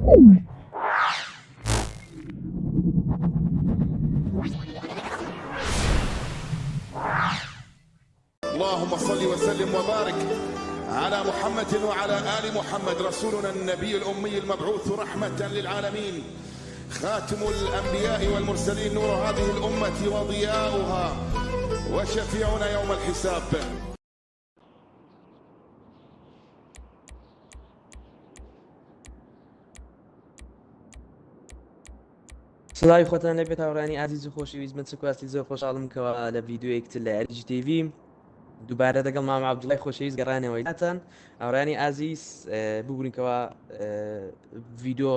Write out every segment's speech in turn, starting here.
اللهم صل وسلم وبارك على محمد وعلى آل محمد، رسولنا النبي الأمي المبعوث رحمة للعالمين، خاتم الأنبياء والمرسلين، نور هذه الأمة وضياؤها، وشفيعنا يوم الحساب. سلای خۆتان لەبێت هاوڕانی ئازیز و خۆشەویست، من سوکواسی زۆر خۆشحاڵم کەوا لە ڤیدیۆیەکتر لە ئەرجی تیڤی دووبارە دەگەڵ مام عەبدوڵای خۆشەویست گەڕانەوەی هاتان. هاوڕانی ئازیز ببوورینکەوە ڤیدیۆ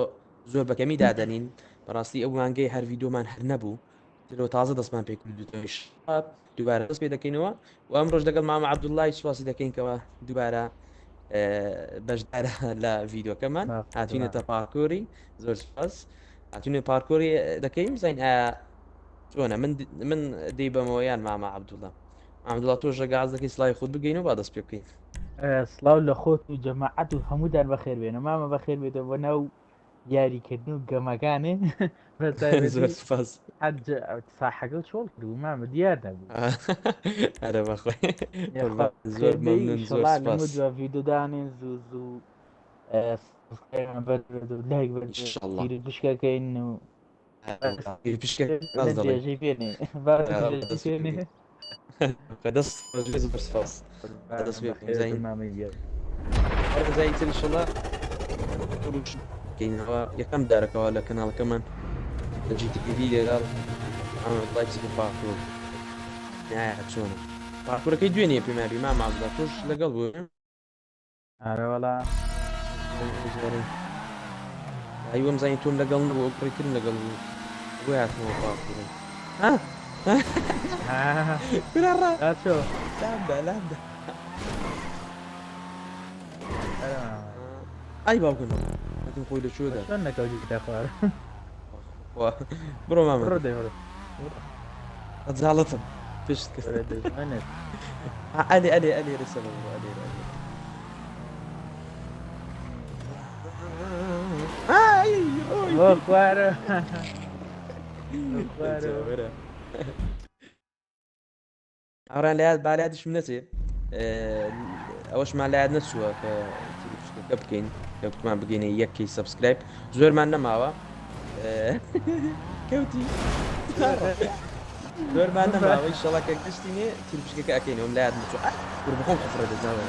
زۆر بەکەمی دادەنین، بەڕاستی ئەو مانگەی هەر ڤیدیۆمان هەر نەبوو، ترەوە تازە دەستمان پێ کردوتەوەی دووبارە دەست پێ دەکەینەوە و ئەمڕۆژ دەگەڵ مام عەبدوڵای سواسی دەکەینکەوە دووبارە بەشدارە لە ڤیدیۆکەمان هاتوینێتە پارکۆری. زۆر سپاس. هاتوونێ پارکۆری دەکەین بزین چۆنە من دەی بەمەوەیان مامە عەبدوڵە. عەبدوڵە تۆ ژەگاز دەکەی سڵای خۆت بگەین و با دەست پێ بکەین. سڵاو لە خۆت و جەماعەت و هەمووتان بەخێر بێنە، مامە بەخێر بێتەوە بۆ ناو یاریکردن و گەمەکانێ. زۆر سپاس. حەج ساحەکە چۆڵ کرد و مامە دیار نەبوو. ئەرە بەخۆی زۆر مەمنون، زۆر سپاس. دووە ڤیدیۆدانێ زوو زوو لایک پشکەکەین و پشکەژەی پێێنێ دەست زۆر سپاس. دەست پێ مامەزای ترشڵە کەینەوە یەکەم دارەکەەوە لە کەناڵەکەمان لە GTV لێگەڵ لایکی پارکۆر چۆنە پارکۆرەکەی دوێنێ پێمابی مام عەبدوڵە تۆش لەگەڵ بوو. ئارەوەڵا ئەیوەم زانین تۆم لەگەڵ نبوو پڕیترم لەگەڵ بوو بۆ هاتمەوە پارکۆرە چۆ لامدا ئای باوکردم هەتم خۆی لە چۆدا چۆن نەکەوتی دەخوارە بڕۆ مامە ڕۆ دەیڕۆ ئەجاڵەتم پشت کرد ئەلێ لەسەر خوارە ئەڕان لایات بالاتشم نەچێ ئەوەشمان لایات نەچووە کە شتەکە بکەین کە بتمان بگەینە یەکەی سەبسکرایب زۆرمان نەماوە کەوتی زۆرمان نەماوە ئینشەڵا کە گشتینێ تیرپشکەکە ئەکەینەوەم لایات نەچووە کوور بخۆم قفرە دەزاوە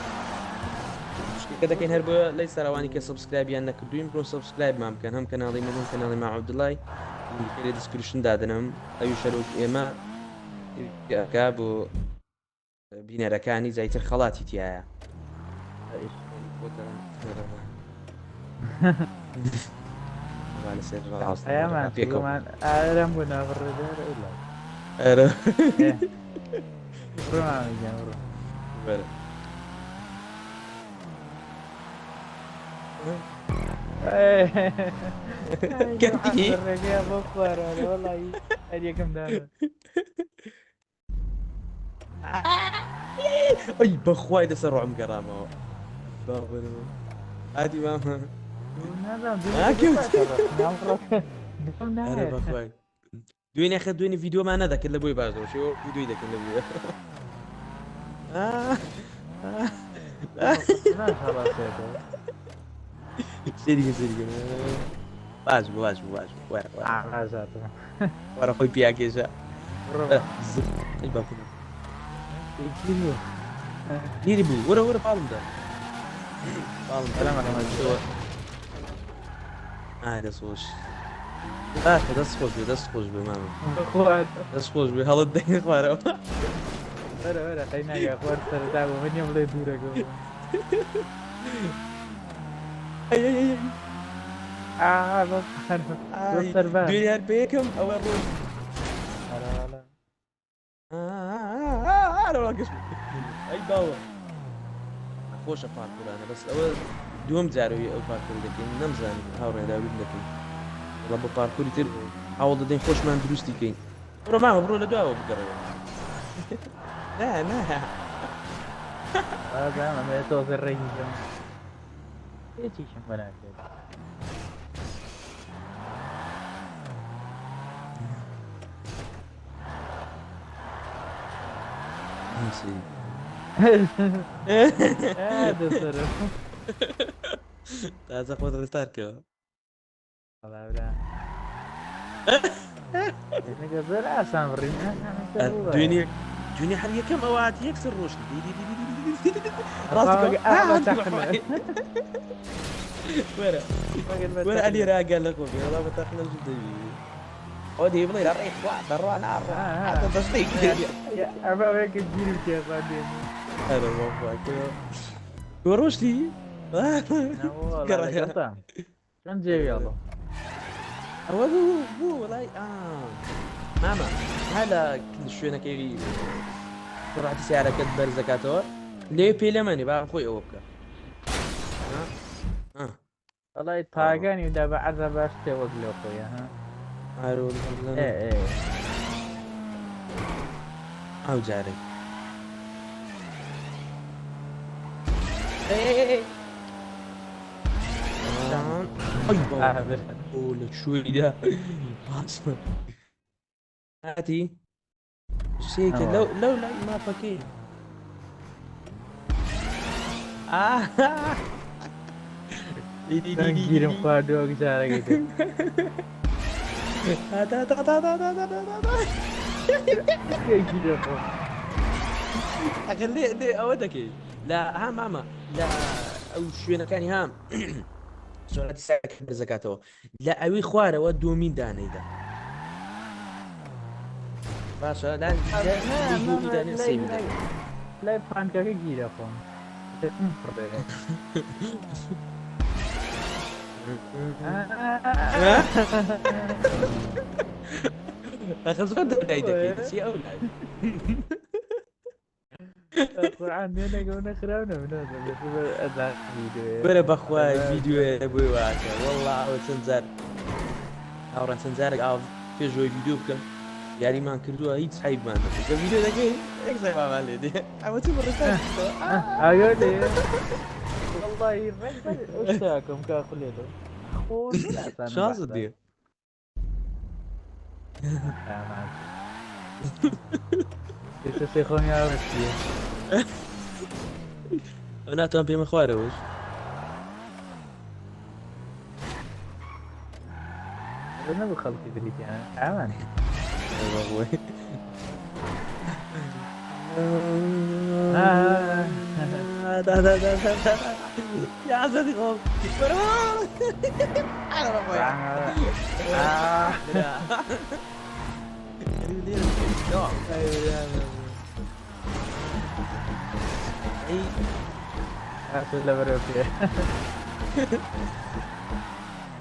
شتێکە دەکەین هەر بۆ لای سەراوانی کە سەبسکرایبیان نەکردوین بڕۆ سەبسکرایبمان بکەن، هەم کەناڵی من هەم کەناڵی مام عەبدوڵای لێ دیسکریپشن دادنم ئەوی شەرۆک ئێمە ئەکا بۆ بینەرەکانی جایتر خەڵاتی تایە ئەمان ئارەم بوو ناڕێدار ڕێگەیە بۆ خوارانە وەڵی هەر یەکەم داە ئەی بەخوای دەسەر ڕۆم گەڕامەوە ئادی مامە دوێنێ خە دوێنێ ڤیدیۆمان نەدەکرد لە بۆی باش دەوشەوە ڤیدیۆی دەکەن لە بووە سێریگە باش بوو وەرە خۆی پیاکێشە دیری بوو وەرە پاڵمدا دەستخۆش باشە دەست خۆش بێ مامە دەست خۆش بێ هەڵت دەین خوارەوە وەرە قەی ناگە خوارد سەرەتا بۆ من بڵێ دوورەکە دوێنیان پێ یەکەم ئەوە ڕۆ گەشت ئەی باوە خۆشە پارکۆرانە بەس ئەوە دووەم جارەوەی ئەو پارکۆری دەکەین نەمزانین هاوڕێداوری دەکەین وڵا بە پارکۆری تر هەوڵ دەدەین خۆشمان دروستی کەین بڕۆ مامە بڕۆ لە دواوە بگەڕەوە ئەمە تۆزە ڕێگی هیچیشم بەناکرێت شي هذا صرف تازه خود رستاركه والله لا يعني قصير عشان برينا دنيا حريه كم اوقات يكسر روش راسك وين علي راجع لك والله بتاخنا جدي ودي يبغى يريح واحد روح نار هذا تصديق يا ابا وياك تجيني يا صاحبي انا موافقك وروش لي والله قطع شلون جاي يلا هو بو والله ماما هلا كل شوي انا كي رحت سيارة كدبر زكاتور ليه بيلماني بقى اخوي اوبكا والله طاقاني ودا بعد باشتي وقلو اخويا ها عارو ايه او جاري ايه اي بولك شوي ده اصلا هاتي شيك لو لا ما فكين kirim kado ke cara gitu. Kayak gitu kok. أخي ليه أودك لا ها ماما لا أو شو أنا كان هام سؤال تسألك بزكاته لا أوي خوارة ودو مين داني ده باشا لا يقولوا داني سيبي ده لا يفهم kayak gitu kok. أخي صدق دايدك شيء أولاد القرآن هنا قلنا خربنا من هذا بلا بخواي فيديو يا ابوي واكا والله او سنزار او سنزار او في جوي فيديو بكم يعني ما كردوها هيك صحيح ما الفيديو ذاك هيك صحيح ما عليه دي او تمر اقول لي والله الرجل وش تاكم كاكل يده شو صدق itu sekonya harus dia. أنا تنبي مخواري وش؟ أنا بخلق ذلك يعني عمان. أيوة أبوي. يا عزتي خوف. أنا أبوي.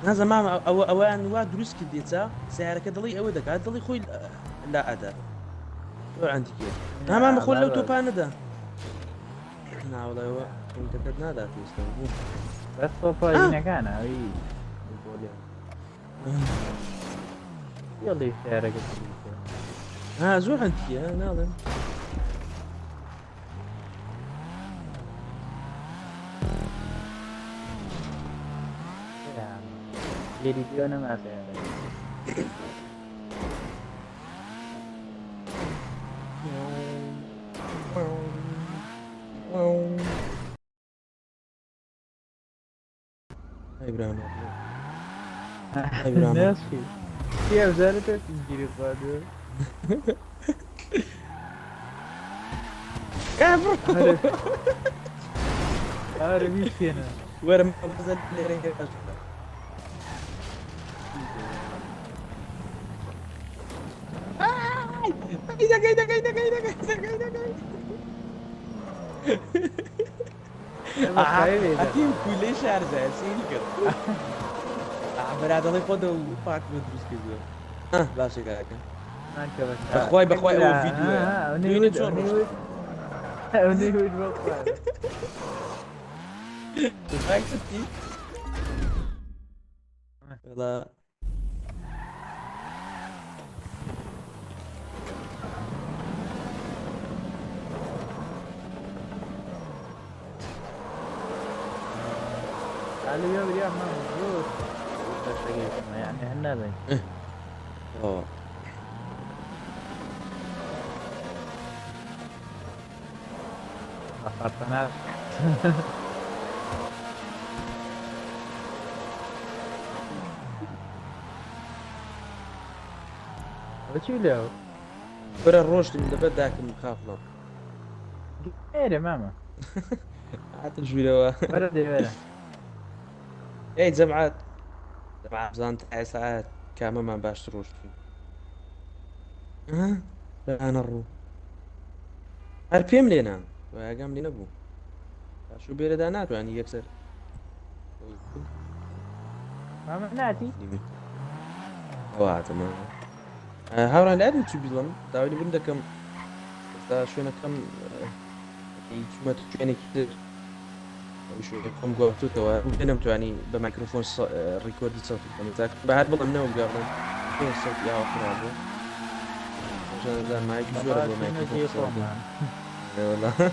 هذا ما اوان واد دروس كديتا سعر كدلي اودك هذا اللي خوي لا ادا شو عندك يا ما مخول لو توبان ده لا والله هو انت بدنا ذا في بس صوفا هنا كان اي يلا يشارك ها زو عندك يا ناظم jadi dia nama saya Ibrahim Ibrahim Nasci dia usar itu sendiri pada كافر ada miskin ورم بزل ليرين أكيد كل شهر زي سينكر عبر هذا يقعدوا وفاك بدرس كذا باشا كذا بخواي أول فيديو وين تشرب ونيويد بخواي تفاك ستي لا اليوم ما مبروك يعني احنا بين أفرطناك. وشو له؟ برا الروش من دبا داك مخافنا غير ماما عاد شوي لو برد ولا اي جمعات بزان تاع ساعات كامل ما باش تروش ها لا انا الرو البيم لينا قام لي نبو شو بيردانات يعني يكسر ماما ناتي اه تمام هاورا لعبنا شو بيلم داولي بندا كم دا شو انا كم شو ما تجيني كتير وشو كم قوتو توا بينمتو يعني بميكروفون ريكورد صوتي يعني ذاك بعد والله منو قبل فين الصوت يا اخر ابو عشان ذا مايك جورا بقى بميكروفون شنو صوتي مان. اي والله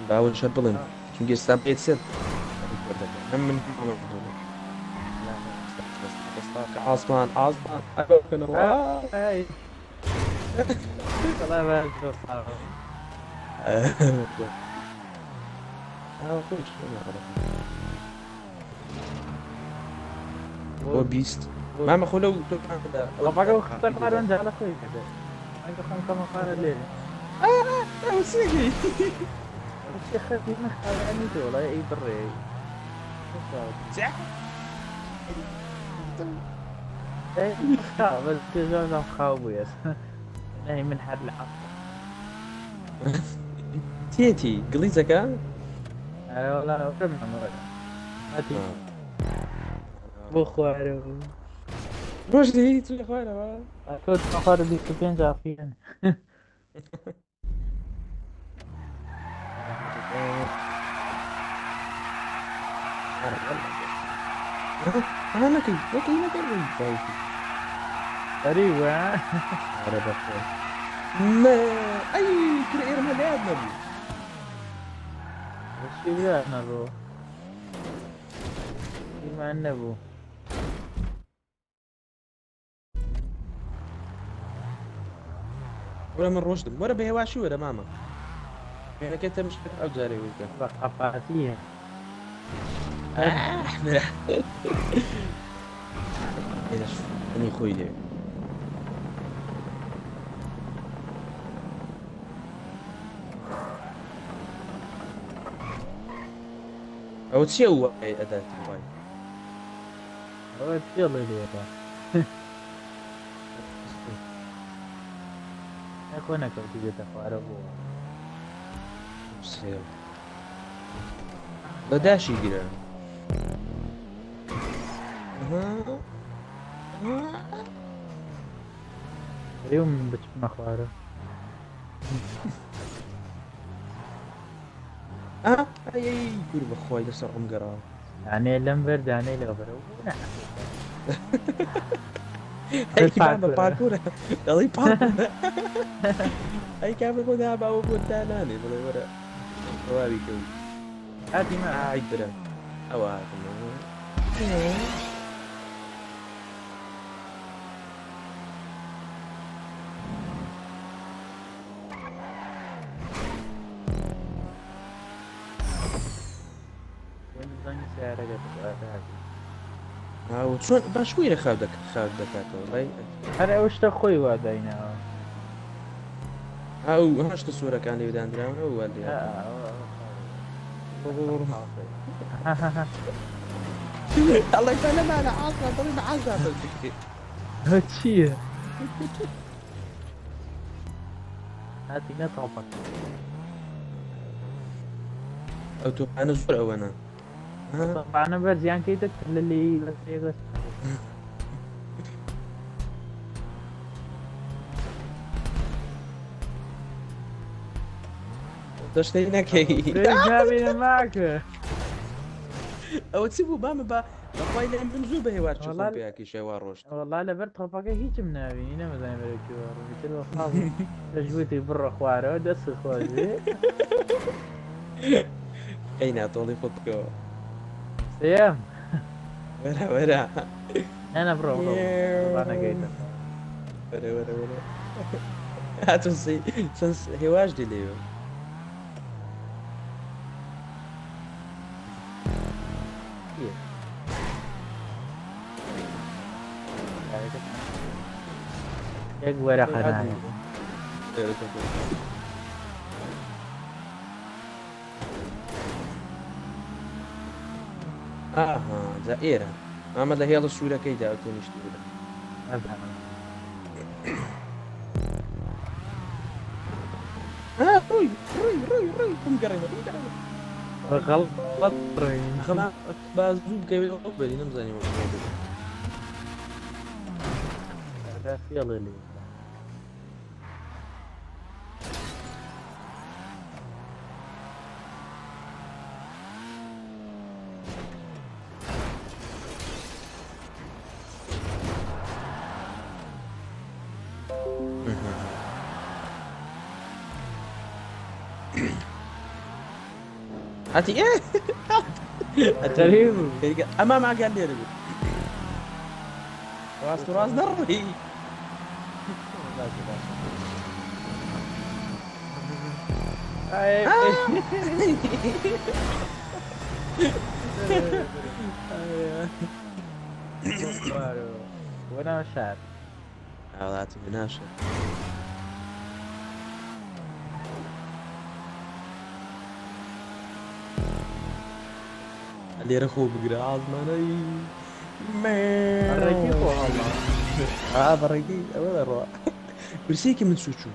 باول شبلن شو جي ستاب يتسد هم من بس عاصمان عاصمان أبوك نروح هاي والله ما أشوف صعب. هو بيست ما خلو رفعوا خطر قارن جال أخوي كذا أنا خم كم قارن الليل وسيقي الشيخ خفيف مختار يعني تو والله أي بري أي مختار بس كذا زم خاوي يس يعني من حد العصر تيتي قليزة كان والله ربنا مرة هاتي بخوار رشدي تقول يا اخوانا كنت مخار دي كفين جافين انا لكي قريبة ما اي كرير ما لعب نبي وش يبغى نروح مع النبو ولا من رشد ولا بهوا شو ولا ماما يعني كنت مش بتعود جاري ويكا ثقافاتية احنا ايش اني خويا او تشو اداة الموبايل هو يلا يلي أكون كنت جت أخباره سيو لا داشي كده اليوم بتشوف أخباره اي يقول بخوي لسه عم قرا يعني لمبرد يعني لغبره نعم اي كمان باكورة يلا باكورة اي كمان خذها باو بوداناني بلا ورا واري كوي هاتي ما عايد برا او هذا وين زين سعره قد وشون بشوي خاودك والله هذا وش تخوي وهذا او هاش تصورة كان لي ودان دراون هو اللي الله يسلم انا عاصمة طريق عاصمة هاتشي هاتي نطفك او تو انا زور او انا طبعا انا برزيان كيدك اللي بس تشترينا كي جابي معك او تسيبوا بام با بخوي لهم بنزو به وار والله تشوفون بها كي شي وار والله لا برد طفك هيك منابي انا ما زين برك مثل اصحابي تجويتي برا خواره دس خوازي اين طولي فوتكو سيام ولا انا برا انا قايد ولا هاتو سنس هواج دي ليو یک ورقه عادي. نه اها زائرة ما هي الصورة كي دعوتني اشتغل روي قم قريبا غلط خلاص بازوب كي بالي نمزاني يلا لي هاتي ايه غريب اما ما قال لي رجل راس ضربي وانا شعر هاتي مناشة اللي رخو بقرا عظماني الرقيق والله هذا رقيق ولا روح برسيكي من شوشو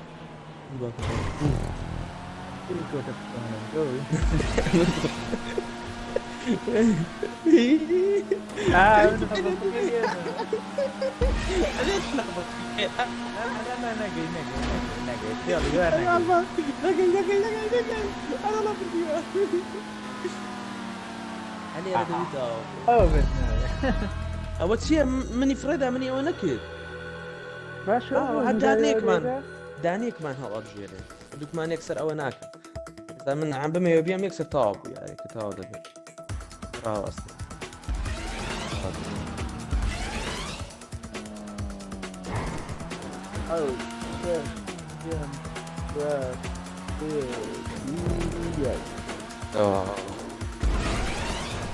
اول شيء مني فريدة مني ونكد دانيك مان هو أرجيلي دوك مان يكسر أو ناك إذا من عم بما يبيهم يكسر طاب يعني كتاب ده راو أصلا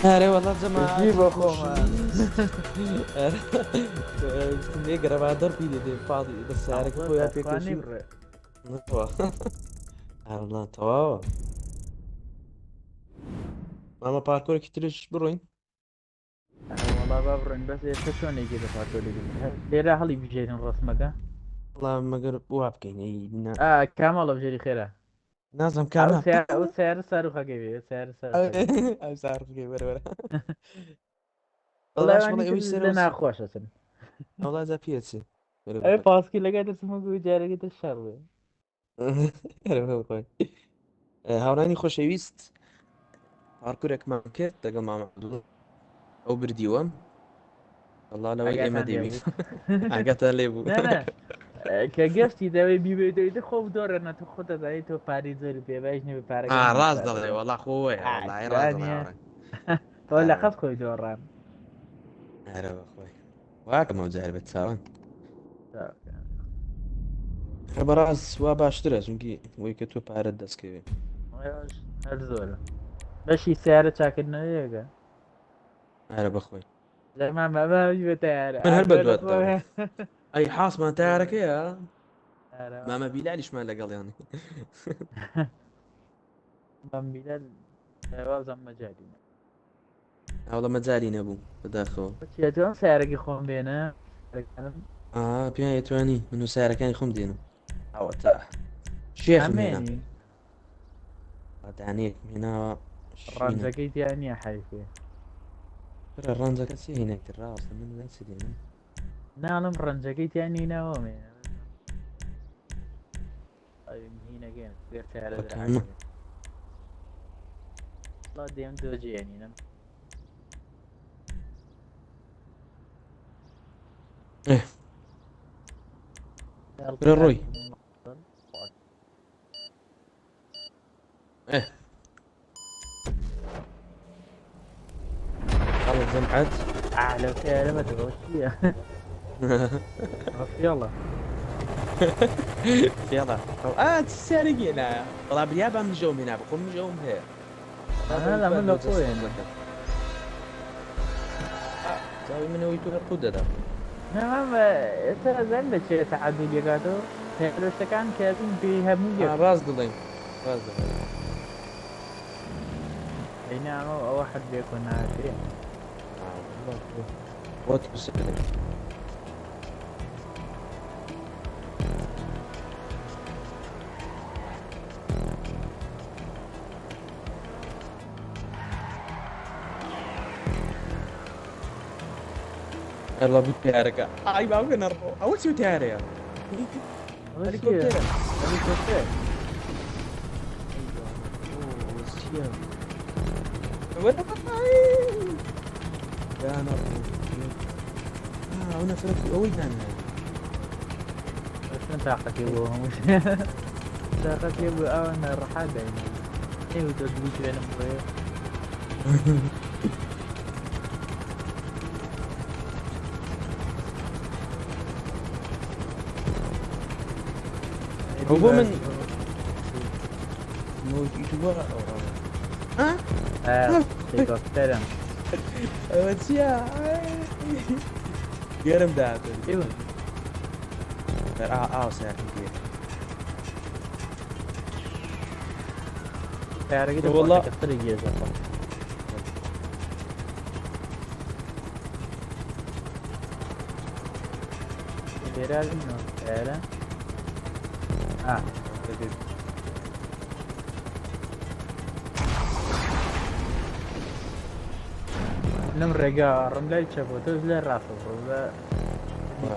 هاري والله جماعة جيب أخوها كنت يقرأ بعد دربي دي فاضي بس عارف أخويا فيك شيء والله تواوا ماما باركور كتيرش بروين والله بابرن بس يتشوني كده فاتولي ليه هلي بجيرين رسمك والله ما قرب وابكين اي كامل بجيري خيره نازم كامل او سعر صاروخ كيف سعر او عارف كيف ورا والله والله يعني لنا خوش اصلا والله ذا بيتسي اي باسكي لقيت اسمه جاري قلت الشر هاوراني خوشويست پارکورێک مان کرد لەگەڵ مامەعەبدوڵ ئەو بردیوەم والله لەوەی ئێمە دەبین ئاگاتان لێ بوو نه کە گەشتی دەوێ بیبێتیتە خۆ دۆڕێنە تو خۆ دەزانی تۆ پاری زۆری پێبایش نوێ پارەکە ڕاست دەڵێ وەڵا خۆی وەڵای ڕاست دەڵێ تۆ لە قەت خۆی دۆڕان ئەرە بەخۆی واکەم ئەو جار بێت چاوان بەڕاست وا باشترە چونکی وەی کە تۆ پارەت دەستکەوێ هەر زۆرە بەشی سیارە چاکردنەوەیەکە ئەرە بەخۆی زەمان ماماوی بە تیارە من هەر بەدوات ئەی حاسمان تارەکەیە مامە بیلالیشمان لەگەڵیان بەمبیلە وازم مەجادینە ئەوڵە مەجاری نەبوو بەداخەوە چێتوان سیارەکی خۆم بێنە پێیان یەتوانی من و سیارەکانی خۆم دێنم ئەوە تا شێخم هێنا دانێک هێناوە ڕەنجەکەی تیان نییە حیفێ ڕەنجەکە چی هێنێکتر ڕاستە من چ دێنم ناڵم ڕەنجەکەی تیان نینەوە مێ هینەگەن دێم دۆجیێنینم ڕۆی خلص جمعت لو كلمة وشية يلا يلا تسارق هنا والله باليابان نجوم هنا بقوم نجوم هنا أنا لا من لقوه يعني. زاوي من ويتو قدة ده نعم ترى زين شيء تعدي لقاته هلو سكان كاتم فيها مية راس دلين راس دلين اي نعم واحد بيكون عاشي وات بسكلي يلا بتعرك اي باوي نربو اول شو تعرك هليكوبتر هليكوبتر وين يا نربو انا فرقت قوي انا بس انت عقلك يبوها مش عقلك يبو انا الرحاد يعني ايه وتدبيش بين مبرير هو من يوتيوبر ها هليكوبتر وتشيا قرم ده ايوه سير كبير تعرف كده والله. الطريق يا زلمه لازم فعلا نم رجع رملا يشوفوا تزل الرافع رملا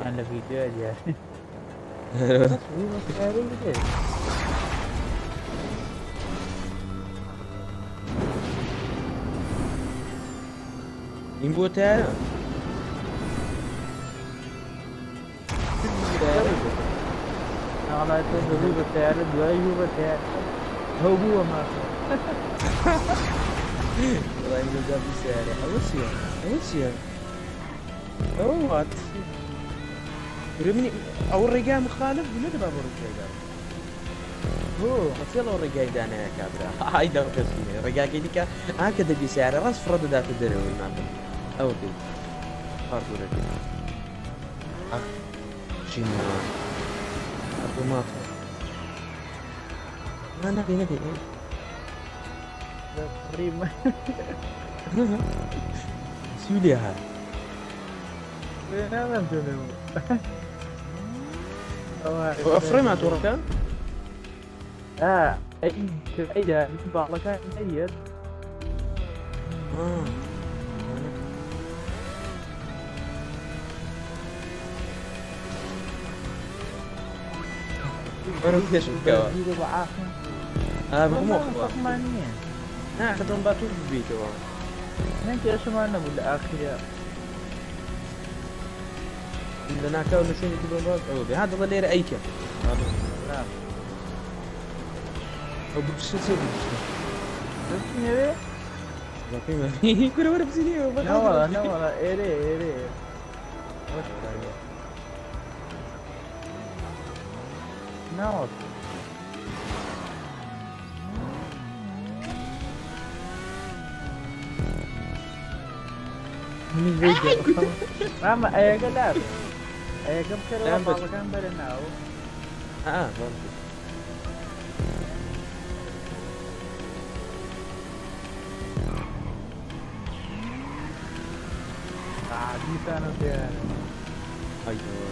كان له فيديو يعني ينبوتها أنا تقول بتاعي دوايو بتاعي هو ما والله يقول ده بسعره اوسيا او وات رمني او الرجال مخالف من باب الرجال هو بس يلا الرجال ده انا كابرا هاي ده كسيني الرجال كده هكذا بسعره راس فرد ذات الدرو ما او دي فرد رجال شنو ما نبي تقريبا سيولي هاي أنا ما وافرم اتورك أي ده بعض كان ميت انا كيف الكوا مو ثمانية كتم باتو بيتو انت ايش ما انا بالاخير عندنا كاو نسيني تبغى هذا ظل ايك لا او بتشتي ايه لكن ما في كل ورا بسيني لا والله ايري ناوت من فيديو ماما ايه قلاب ايه كم كده والله كان برناو ممكن عادي انا فيها ايوه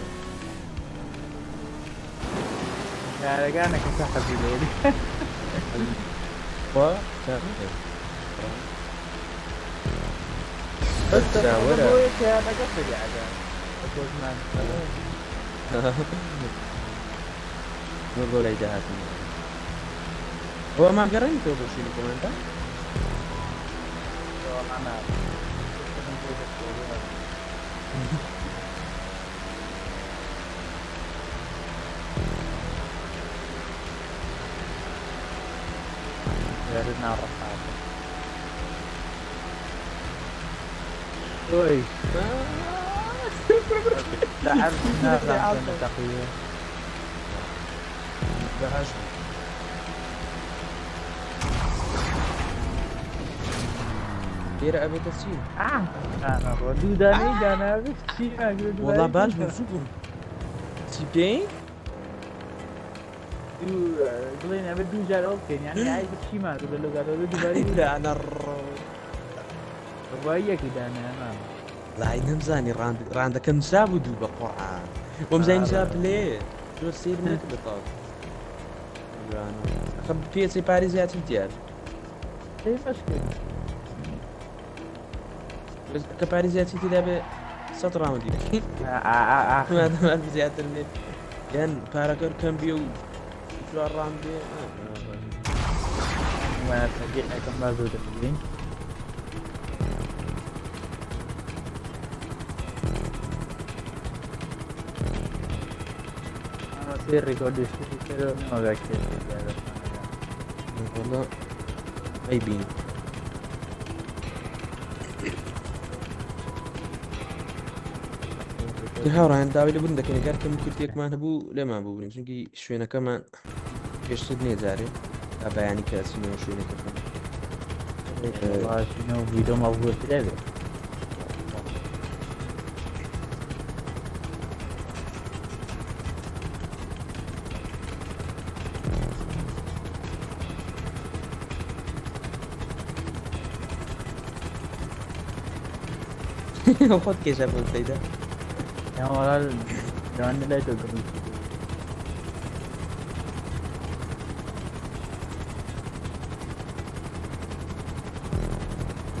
يا رجعنا كسحب الليل بس ابوي كان اقفل يا عجال اقول ما نقول لي جهات هو ما قرنت ولا شيء كمان انا يا ريت نعرف هذا اوي تعرف نعرف تقييم باش لێرە ئەبێتە چی دوودانەی داناوێت چی ناگرێت وەڵا باش بوو زوو بووم چی پێی بڵێن ئەبێ دوو جار ئەو بکەین یانی ئای چیمان لە لەگەڵەوە دووباری لەعنە ڕوای یەکی دانایە لای نەمزانی ڕاندەکە نووسا بوو دوو بە قورعان وەم زای نووسا پلێ زۆر سیر نەکرد بەتاڵ ئەخە پێچەی پاری زیاتر دیار کە پاری زیاتی تێدا بێ 100 ڕاوەندی دەکەین زیاتر نێت یان پارەکە کەم بێ و چوار ڕام بێ ئەەکەم با زۆر دەبین ڕێکۆردیشتی والله ئەی بین هاوڕان داوای لە بوون دەکەین گەر کەم کورتێکمان هەبوو لێمان بووین چونکی شوێنەکەمان پێشتر نییە جارێ تا بەیانی کەچینەوە شوێنەکە ویدۆ مەڵبووە لەبێت خۆت کێشە بۆ پەیدا یاوەڵا لەوانە لای تۆ گڕی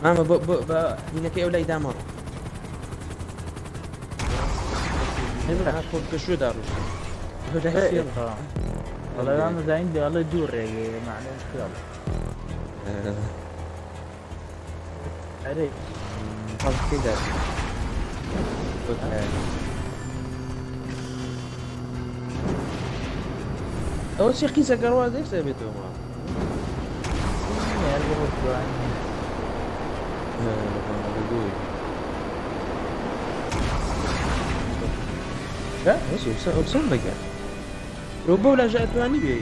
مامە بە هینەکەی ئەو لای دامەڕۆ خۆت کەشوێدا ڕوش وەڵام زین دەڵە دوو ڕێگەیە معنە خیاڵ ئەرێ خەڵکەیدا ئەوە چی قیسە گەڕوا دەیسە بێتەوە ما ئەوسم بگە ئەو بۆ لە ژاتوانی بێ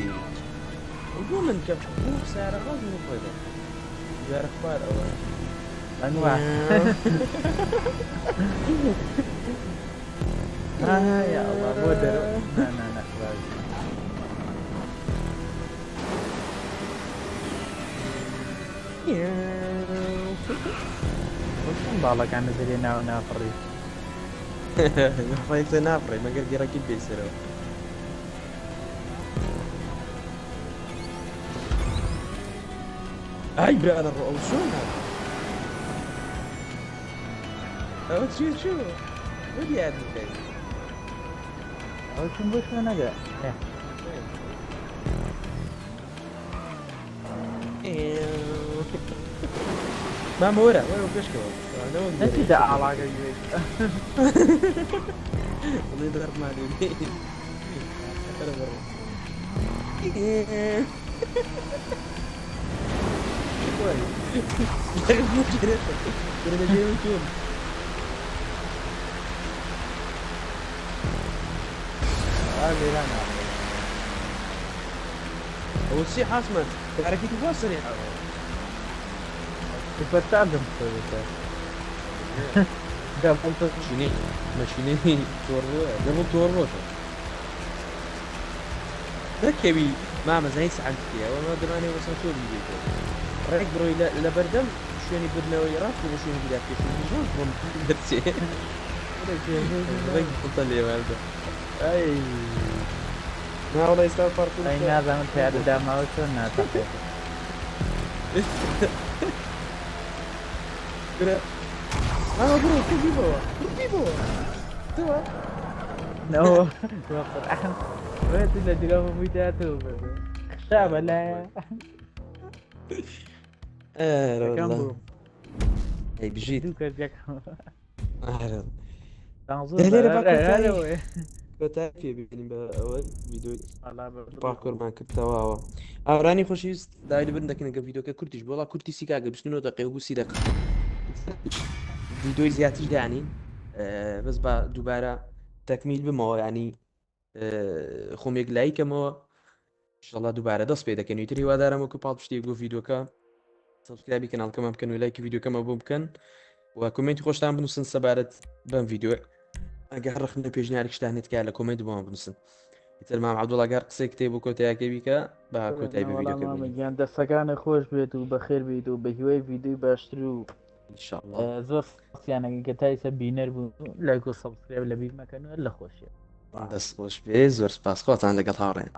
بۆ من کە بۆ سارە ڕاز خۆدا جارە خوار ئەوە ئەنوا يا الله بۆ دەرەوە باڵەکان دەرێ ناو نافڕی خۆیتە نافڕێ مەگەر گێڕەکی بێسەرەوە ئای برانە ڕۆ ئەو چۆن ئەوە چی چوو بۆ دیار بکەین ئەو چون بۆ شوێنەگە مامە وەرە وەرە پێشکەوە نەچیدا ئاڵاگە گوێت وڵی دەرمانی ئەوە چی حاسمەت حرەکەتی بۆ سەریع بەتادم ماشینەی ماشینەی تۆڕۆە دەبڵ تۆڕۆشە نەکەوی مامەزای سعادتی ئەوە دەمانێ وەسە تۆ بیدێتەوە ڕێک بڕۆی لە بەردەم شوێنی بردنەوەی ڕاست بۆ شوێنی بیدا پێشوی زۆر بۆم دەرچێ ڕێک بڵتە لێوەردە ناوەڵە ئێستا فەرق ئەی نازانم پیادە داماوە چۆن ناتەقێت مامە بڕۆ کوردی بەوە کوردی بەوە تەوە نەوە قورئان وێتی لە جگەمە بوویداتەوە بەبێ خشابە لایە ئەی بژیت دوو کەس یەکەم بەتا پێ ببینیم بە ئەوە ڤیدۆی پاکۆرمان کردەوەوە ئاورانی خۆشیویست داوای لەبن دەکەن کە ڤیدۆکە کورتیش بۆڵا کورتی سیکاگە 29 دقیقە و 30 دقیقە ڤیدۆی زیاتر دانین بەس بە دووبارە تەکمیل بمەوە ینی خۆم یەک لایکەمەوە انشاءله دووبارە دەست پێ دەکەن ویتر هیوادارم وەکو پاڵ پشتی گۆ ڤیددیوکە سبسکرایبی کەناڵکەمان بکەن و لایکی ڤیددیوکەمە بۆ بکەن و کۆمنتی خۆشتان بنووسن سەبارەت بەم ڤیددیو ئەگەر ڕخنە پێشنیارێکشتان هێت کار لە کۆمنت بۆمان بنووسن ئیتر مام عەبدوڵڵا قسەی کتێب و کۆتاییەکەی بیکە بە کۆتایی ڤیددیوکە بینین گیان دەستەکانە خۆش بێت و بەخێر بێت و بە هیوای ڤیددیوی باشتر و ئینشاءڵڵا زۆر سیانەکە کە تایسە بینەر بوو لایک و سەبسکرایب لە بیر مەکەن و لە خۆشیە دەست خۆش بێ زۆر سپاس خۆتان لەگەڵ هاوڕێن